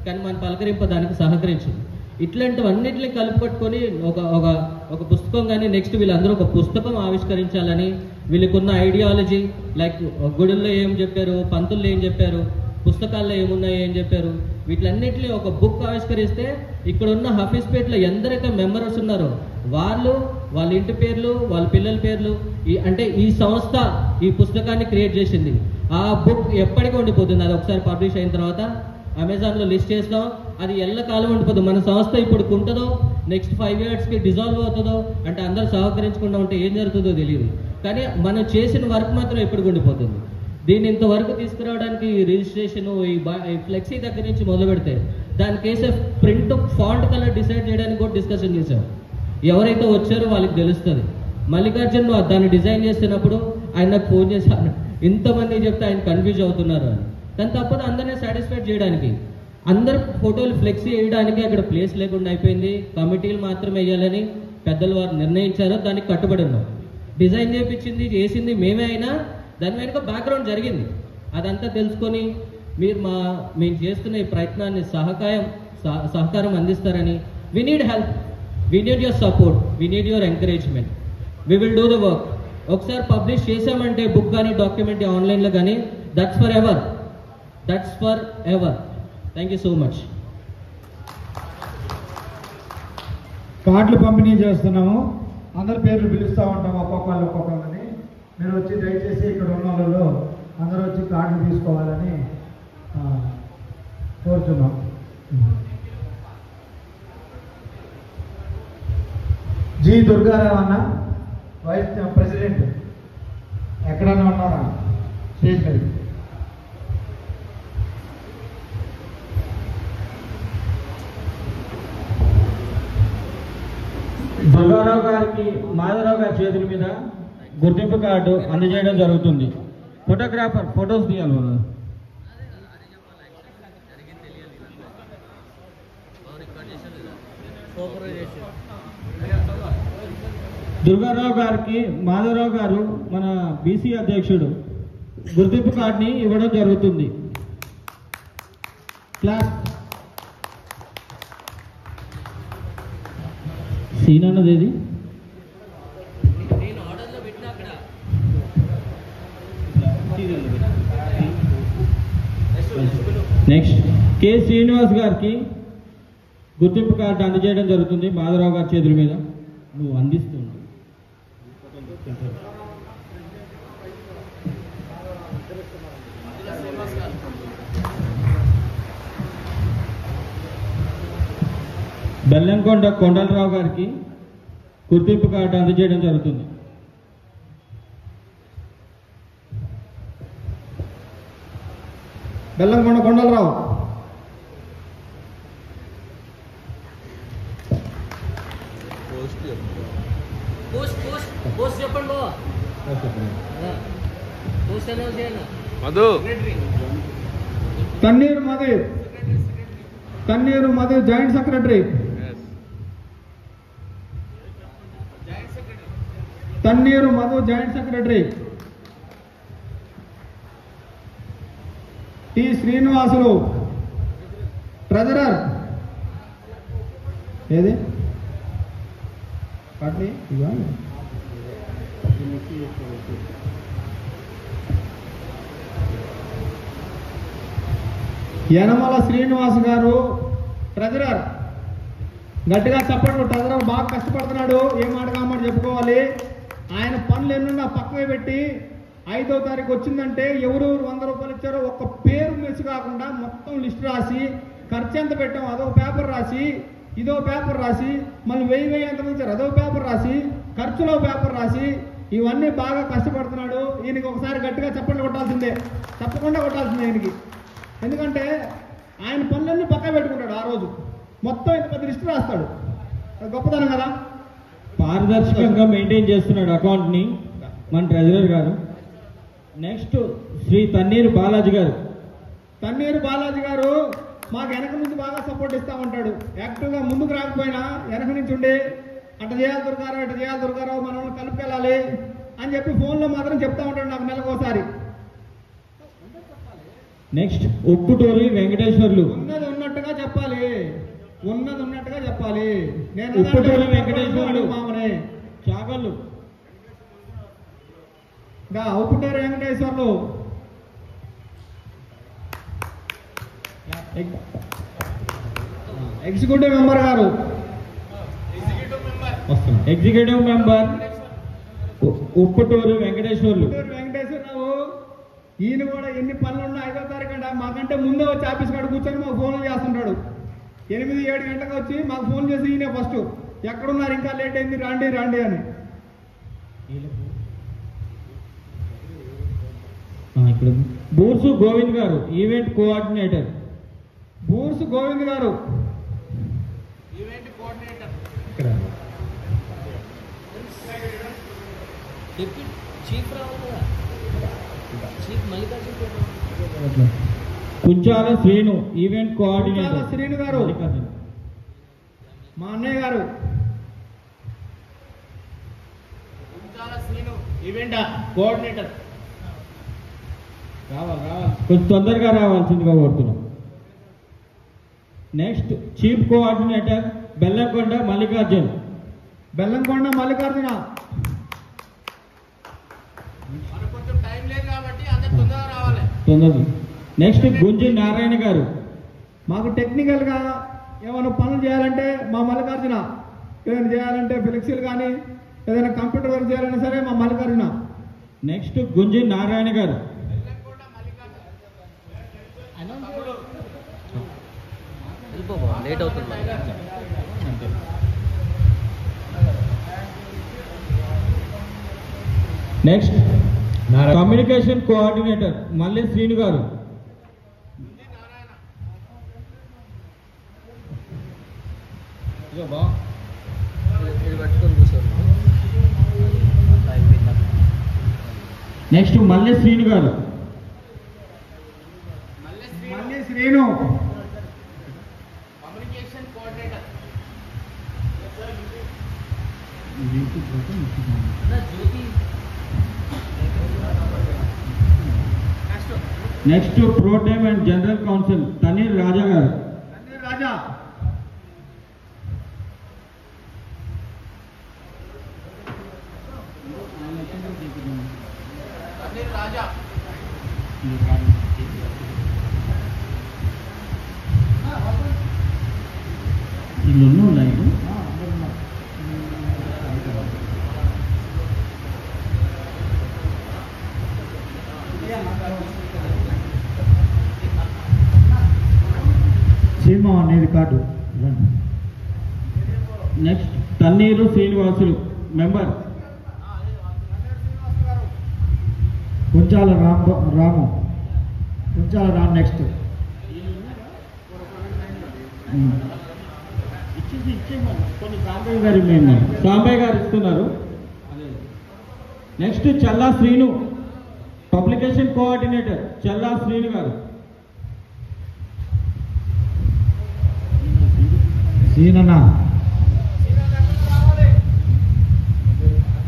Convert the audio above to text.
కానీ మన పలకరింపు దానికి సహకరించింది. ఇట్లాంటివన్నిటిని కలుపుకొట్టుకొని ఒక పుస్తకం కానీ నెక్స్ట్ వీళ్ళందరూ ఒక పుస్తకం ఆవిష్కరించాలని, వీళ్ళకున్న ఐడియాలజీ లైక్ గుడుల్లో ఏం చెప్పారు, పంతుల్లో ఏం చెప్పారు, పుస్తకాల్లో ఏమున్నాయి ఏం చెప్పారు, వీటిలన్నింటినీ ఒక బుక్ ఆవిష్కరిస్తే ఇక్కడ ఉన్న హఫీజ్పేట్లో ఎందరైతే మెంబర్స్ ఉన్నారో వాళ్ళ ఇంటి పేర్లు, వాళ్ళ పిల్లల పేర్లు, అంటే ఈ సంస్థ ఈ పుస్తకాన్ని క్రియేట్ చేసింది. ఆ బుక్ ఎప్పటికీ ఉండిపోతుంది. అది ఒకసారి పబ్లిష్ అయిన తర్వాత అమెజాన్లో లిస్ట్ చేస్తాం, అది ఎల్లకాలం ఉండిపోతుంది. మన సంస్థ ఇప్పుడు ఉంటుందో నెక్స్ట్ 5 yearsకి డిజాల్వ్ అవుతుందో, అంటే అందరూ సహకరించకుండా ఉంటే ఏం జరుగుతుందో తెలియదు. కానీ మనం చేసిన వర్క్ మాత్రం ఎప్పటికి ఉండిపోతుంది. దీన్ని ఇంతవరకు తీసుకురావడానికి రిజిస్ట్రేషన్, ఈ ఫ్లెక్సీ దగ్గర నుంచి మొదలు పెడితే దానికి వేసే ప్రింట్ ఫాంట్ కలర్ డిసైడ్ చేయడానికి కూడా డిస్కషన్ చేశాం. ఎవరైతే వచ్చారో వాళ్ళకి తెలుస్తుంది. మల్లికార్జున్ దాన్ని డిజైన్ చేస్తున్నప్పుడు ఆయన నాకు ఫోన్ చేశాను, ఇంతమంది చెప్తే ఆయన కన్ఫ్యూజ్ అవుతున్నారు అని. కానీ తప్పదు అందరినీ సాటిస్ఫైడ్ చేయడానికి. అందరు ఫోటోలు ఫ్లెక్సీ వేయడానికి అక్కడ ప్లేస్ లేకుండా అయిపోయింది. కమిటీలు మాత్రం వేయాలని పెద్దలు వారు నిర్ణయించారో దానికి కట్టుబడి ఉన్నాం. డిజైన్ చేయించింది చేసింది మేమే అయినా దాని వెనుక బ్యాక్గ్రౌండ్ జరిగింది. అదంతా తెలుసుకొని మేము చేస్తున్న ఈ ప్రయత్నాన్ని సహకారం అందిస్తారని. We need help, we need your support, we need your encouragement. We will do the work. ఒకసారి పబ్లిష్ చేసామంటే బుక్ కానీ డాక్యుమెంట్ ఆన్లైన్లో కానీ that's forever. Thank you so much. కార్డులు పంపిణీ చేస్తున్నాము. అందరి పేర్లు పిలుస్తూ ఉంటాము ఒక్కొక్కరిని. మీరు వచ్చి దయచేసి ఇక్కడ ఉన్న వాళ్ళు అందరూ వచ్చి కార్డులు తీసుకోవాలని కోరుతున్నాం. జి దుర్గారావు అన్న, వైస్ ప్రెసిడెంట్, ఎక్కడన్నా ఉన్నారా? స్టేజ్ మీద. దుర్గారావు గారికి మాధవరావు గారి చేతుల మీద గుర్తింపు కార్డు అందజేయడం జరుగుతుంది. ఫోటోగ్రాఫర్ ఫొటోస్ తీయాలి వాళ్ళు. దుర్గారావు గారికి మాధవరావు గారు మన బీసీ అధ్యక్షుడు గుర్తింపు కార్డుని ఇవ్వడం జరుగుతుంది. క్లాస్ సీన్ అన్నది ఏది? నెక్స్ట్ కె శ్రీనివాస్ గారికి గుర్తింపు కార్డు అందజేయడం జరుగుతుంది మాధవరావు గారి చేతుల మీద. నువ్వు అందిస్తున్నావు. బెల్లంకొండ కొండలరావు గారికి గుర్తింపు కార్డు అందజేయడం జరుగుతుంది. Bellamkonda Kondalarao. Tanneeru Madhu joint secretary. Tanneeru Madhu joint secretary. T Srinivasulu treasurer. ఏది పట్లి యనమల శ్రీనివాస్ గారు ట్రెజరర్. గట్టిగా చప్పట్లు. ట్రెజరర్ బాగా కష్టపడుతున్నాడు, ఏ మాట కామాట చెప్పుకోవాలి. ఆయన పనులు ఎన్నున్నా పక్కనే పెట్టి 5వ తారీఖు వచ్చిందంటే ఎవరెవరు 100 రూపాయలు ఇచ్చారో ఒక్క పేరు మిస్ కాకుండా మొత్తం లిస్ట్ రాసి, ఖర్చు ఎంత పెట్టాం అదొక పేపర్ రాసి, ఇదో పేపర్ రాసి, మళ్ళీ 1000 ఎంత ఇచ్చారు అదో పేపర్ రాసి, ఖర్చులో పేపర్ రాసి, ఇవన్నీ బాగా కష్టపడుతున్నాడు. ఈయనకి ఒకసారి గట్టిగా చప్పట్లు కొట్టాల్సిందే, తప్పకుండా కొట్టాల్సిందే ఈయనకి. ఎందుకంటే ఆయన పనులన్నీ పక్క పెట్టుకుంటాడు. ఆ రోజు మొత్తం ఇంత పెద్ద లిస్ట్ రాస్తాడు. గొప్పతనం కదా. పారదర్శకంగా మెయింటైన్ చేస్తున్నాడు అకౌంట్ని మన ట్రెజరర్ గారు. నెక్స్ట్ శ్రీ తన్నీరు బాలాజీ గారు. తన్నీరు బాలాజీ గారు మాకు వెనక నుంచి బాగా సపోర్ట్ ఇస్తూ ఉంటాడు. యాక్టివ్గా ముందుకు రాకపోయినా వెనక నుంచి ఉండి అటు చేయాలి దుర్గారావు, ఇటు చేయాలి దుర్గారావు, మనం కలుపుకెళ్ళాలి అని చెప్పి ఫోన్లో మాత్రం చెప్తా ఉంటాడు నాకు నెలకోసారి. నెక్స్ట్ ఉప్పుటూరి వెంకటేశ్వర్లు. ఉన్నది ఉన్నట్టుగా ఉప్పుటూరి వెంకటేశ్వర్లు చాగళ్ళు ఉప్పుటూరి వెంకటేశ్వర్లు ఎగ్జిక్యూటివ్ మెంబర్ గారు ఎగ్జిక్యూటివ్ మెంబర్ ఉప్పుటూరు వెంకటేశ్వర్లు. వెంకటేశ్వరరావు ఈయన కూడా ఎన్ని పనులు ఉన్నా 5వ తారీఖు అంట మాకంటే ముందే వచ్చి ఆఫీస్ కాడ కూర్చొని మాకు ఫోన్లు చేస్తుంటాడు. 8-7 గంటలకు వచ్చి మాకు ఫోన్ చేసి ఈయన ఫస్ట్ ఎక్కడున్నారు ఇంకా లేట్ అయింది రాండి రాండి అని. ఇక్కడ బూర్సు గోవింద్ గారు ఈవెంట్ కోఆర్డినేటర్. బూర్సు గోవింద్ గారు ఇక్కడ కుంచాల శ్రీను ఈవెంట్ కోఆర్డినేటర్. శ్రీను గారు మా అన్నయ్య గారు. ఈవెంట్ కోఆర్డినేటర్ కొంచెం తొందరగా రావాల్సిందిగా కోరుతున్నాం. Next chief coordinator Bellamkonda Mallikarjun. Bellamkonda Mallikarjuna. తొందరగా. నెక్స్ట్ గుంజి నారాయణ గారు. మాకు టెక్నికల్గా ఏమైనా పనులు చేయాలంటే మా మల్లికార్జున, ఏదైనా చేయాలంటే ఫ్లెక్సీలు కానీ ఏదైనా కంప్యూటర్ వర్క్ చేయాలన్నా సరే మా మల్లికార్జున. నెక్స్ట్ గుంజి నారాయణ గారు. లేట్ అవుతుంది. Next communication coordinator Malli Srinu గారు. నెక్స్ట్ మల్లి శ్రీను గారు. Malli Srinu next pro tem and general council Thanneer Raja గారు. రాజా ఇల్లు ఉన్నాయి. సినిమా అనేది card. Next Thanneeru Srinivasulu member. Kunchala Ramu. Kunchala Ram. Next Sambaiah గారు ఇస్తున్నారు. Next Challa Srinu publication coordinator Challa Srinu గారు. సీనన్న